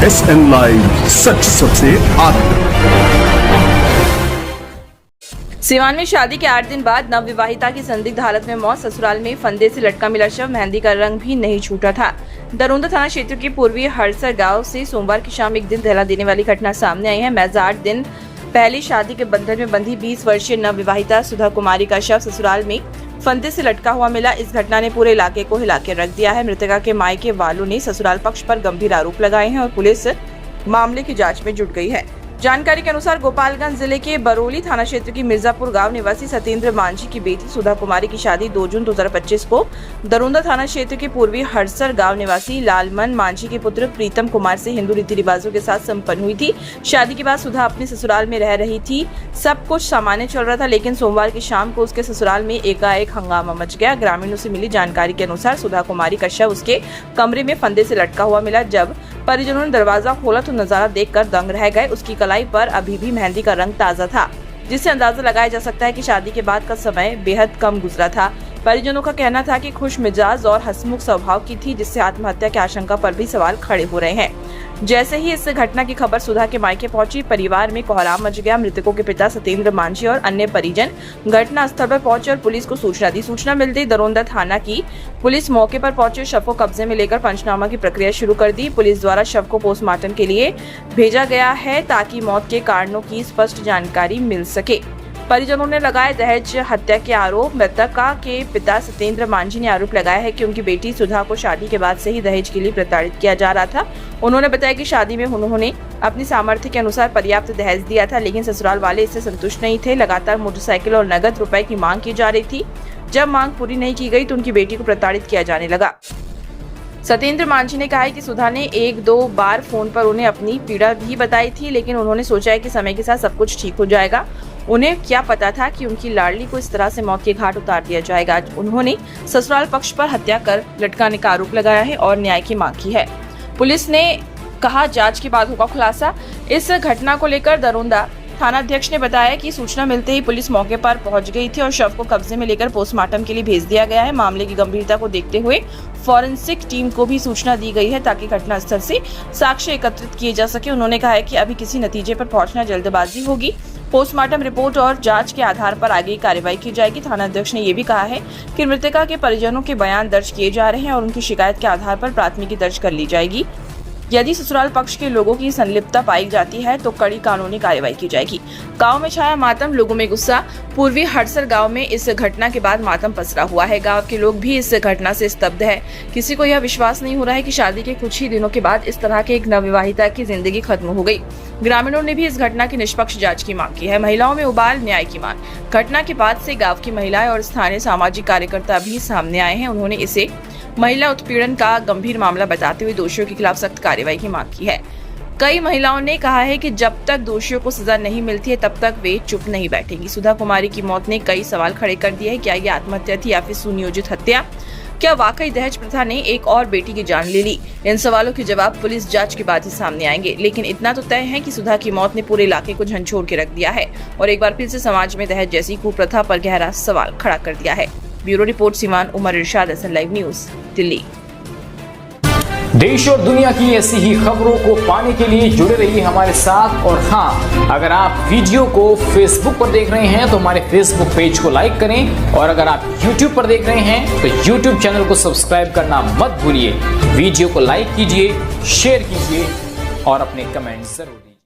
SN live, सच सबसे आगे। सिवान में शादी के 8 दिन बाद नवविवाहिता की संदिग्ध हालत में मौत। ससुराल में फंदे से लटका मिला शव, मेहंदी का रंग भी नहीं छूटा था। दरोंदा थाना क्षेत्र के पूर्वी हड़सर गांव से सोमवार की शाम एक दिल दहला देने वाली घटना सामने आई है। महज 8 दिन पहले शादी के बंधन में बंधी 20 वर्षीय नवविवाहिता सुधा कुमारी का शव ससुराल में फंदे से लटका हुआ मिला। इस घटना ने पूरे इलाके को हिला के रख दिया है। मृतका के मायके वालों ने ससुराल पक्ष पर गंभीर आरोप लगाए हैं और पुलिस मामले की जांच में जुट गई है। जानकारी के अनुसार गोपालगंज जिले के बरौली थाना क्षेत्र की मिर्जापुर गांव निवासी सत्येंद्र मांझी की बेटी सुधा कुमारी की शादी 2 जून 2025 को दरोंदा थाना क्षेत्र के पूर्वी हड़सर गांव निवासी लालमन मांझी के पुत्र प्रीतम कुमार से हिंदू रीति रिवाजों के साथ संपन्न हुई थी। शादी के बाद सुधा अपने ससुराल में रह रही थी। सब कुछ सामान्य चल रहा था, लेकिन सोमवार की शाम को उसके ससुराल में एकाएक हंगामा मच गया। ग्रामीणों से मिली जानकारी के अनुसार सुधा कुमारी का शव उसके कमरे में फंदे से लटका हुआ मिला। जब परिजनों ने दरवाजा खोला तो नजारा देखकर दंग रह गए। उसकी कलाई पर अभी भी मेहंदी का रंग ताजा था, जिससे अंदाजा लगाया जा सकता है कि शादी के बाद का समय बेहद कम गुजरा था। परिजनों का कहना था कि खुश मिजाज और हंसमुख स्वभाव की थी, जिससे आत्महत्या की आशंका पर भी सवाल खड़े हो रहे हैं। जैसे ही इस घटना की खबर सुधा के मायके पहुंची, परिवार में कोहराम मच गया। मृतकों के पिता सत्येंद्र मांझी और अन्य परिजन घटना स्थल पर पहुंचे और पुलिस को सूचना दी। सूचना मिलते दरोंदा थाना की पुलिस मौके पर पहुंचे, शव को कब्जे में लेकर पंचनामा की प्रक्रिया शुरू कर दी। पुलिस द्वारा शव को पोस्टमार्टम के लिए भेजा गया है ताकि मौत के कारणों की स्पष्ट जानकारी मिल सके। परिजनों ने लगाए दहेज हत्या के आरोप। मृतका के पिता सत्येंद्र मांझी ने आरोप लगाया है कि उनकी बेटी सुधा को शादी के बाद से ही दहेज के लिए प्रताड़ित किया जा रहा था। उन्होंने बताया कि शादी में उन्होंने अपनी सामर्थ्य के अनुसार पर्याप्त दहेज दिया था, लेकिन ससुराल वाले इससे संतुष्ट नहीं थे। लगातार मोटरसाइकिल और नगद रुपए की मांग की जा रही थी। जब मांग पूरी नहीं की गई तो उनकी बेटी को प्रताड़ित किया जाने लगा। सत्येंद्र मांझी ने कहा है कि सुधा ने 1-2 बार फोन पर उन्हें अपनी पीड़ा भी बताई थी, लेकिन उन्होंने सोचा है कि समय के साथ सब कुछ ठीक हो जाएगा। उन्हें क्या पता था कि उनकी लाडली को इस तरह से मौत के घाट उतार दिया जाएगा। उन्होंने ससुराल पक्ष पर हत्या कर लटकाने का आरोप लगाया है और न्याय की मांग की है। पुलिस ने कहा जांच के बाद होगा खुलासा। इस घटना को लेकर दरोंदा थाना अध्यक्ष ने बताया कि सूचना मिलते ही पुलिस मौके पर पहुंच गई थी और शव को कब्जे में लेकर पोस्टमार्टम के लिए भेज दिया गया है। मामले की गंभीरता को देखते हुए फॉरेंसिक टीम को भी सूचना दी गई है ताकि घटनास्थल से साक्ष्य एकत्रित किए जा सके। उन्होंने कहा है कि अभी किसी नतीजे पर पहुंचना जल्दबाजी होगी। पोस्टमार्टम रिपोर्ट और जांच के आधार पर आगे कार्रवाई की जाएगी। थाना अध्यक्ष ने ये भी कहा है कि मृतका के परिजनों के बयान दर्ज किए जा रहे हैं और उनकी शिकायत के आधार पर प्राथमिकी दर्ज कर ली जाएगी। यदि ससुराल पक्ष के लोगों की संलिप्तता पाई जाती है तो कड़ी कानूनी कार्रवाई की जाएगी। गांव में छाया मातम, लोगों में गुस्सा। पूर्वी हड़सर गांव में इस घटना के बाद मातम पसरा हुआ है। गांव के लोग भी इस घटना से स्तब्ध है। किसी को यह विश्वास नहीं हो रहा है कि शादी के कुछ ही दिनों के बाद इस तरह के एक नवविवाहिता की जिंदगी खत्म हो गई। ग्रामीणों ने भी इस घटना की निष्पक्ष जांच की मांग की है। महिलाओं में उबाल, न्याय की मांग। घटना के बाद से गाँव की महिलाएं और स्थानीय सामाजिक कार्यकर्ता भी सामने आए हैं। उन्होंने इसे महिला उत्पीड़न का गंभीर मामला बताते हुए दोषियों के खिलाफ सख्त कार्रवाई की मांग की है। कई महिलाओं ने कहा है कि जब तक दोषियों को सजा नहीं मिलती है तब तक वे चुप नहीं बैठेंगी। सुधा कुमारी की मौत ने कई सवाल खड़े कर दिए हैं। क्या ये आत्महत्या थी या फिर सुनियोजित हत्या? क्या वाकई दहेज प्रथा ने एक और बेटी की जान ले ली? इन सवालों के जवाब पुलिस जांच के बाद ही सामने आएंगे। लेकिन इतना तो तय है कि सुधा की मौत ने पूरे इलाके को झंझोर के रख दिया है और एक बार फिर से समाज में दहेज जैसी कुप्रथा पर गहरा सवाल खड़ा कर दिया है। ब्यूरो रिपोर्ट, सिवान, उमर इरशाद, SN लाइव न्यूज, दिल्ली। देश और दुनिया की ऐसी ही खबरों को पाने के लिए जुड़े रहिए हमारे साथ। और हाँ, अगर आप वीडियो को फेसबुक पर देख रहे हैं तो हमारे फेसबुक पेज को लाइक करें, और अगर आप यूट्यूब पर देख रहे हैं तो यूट्यूब चैनल को सब्सक्राइब करना मत भूलिए। वीडियो को लाइक कीजिए, शेयर कीजिए और अपने कमेंट जरूर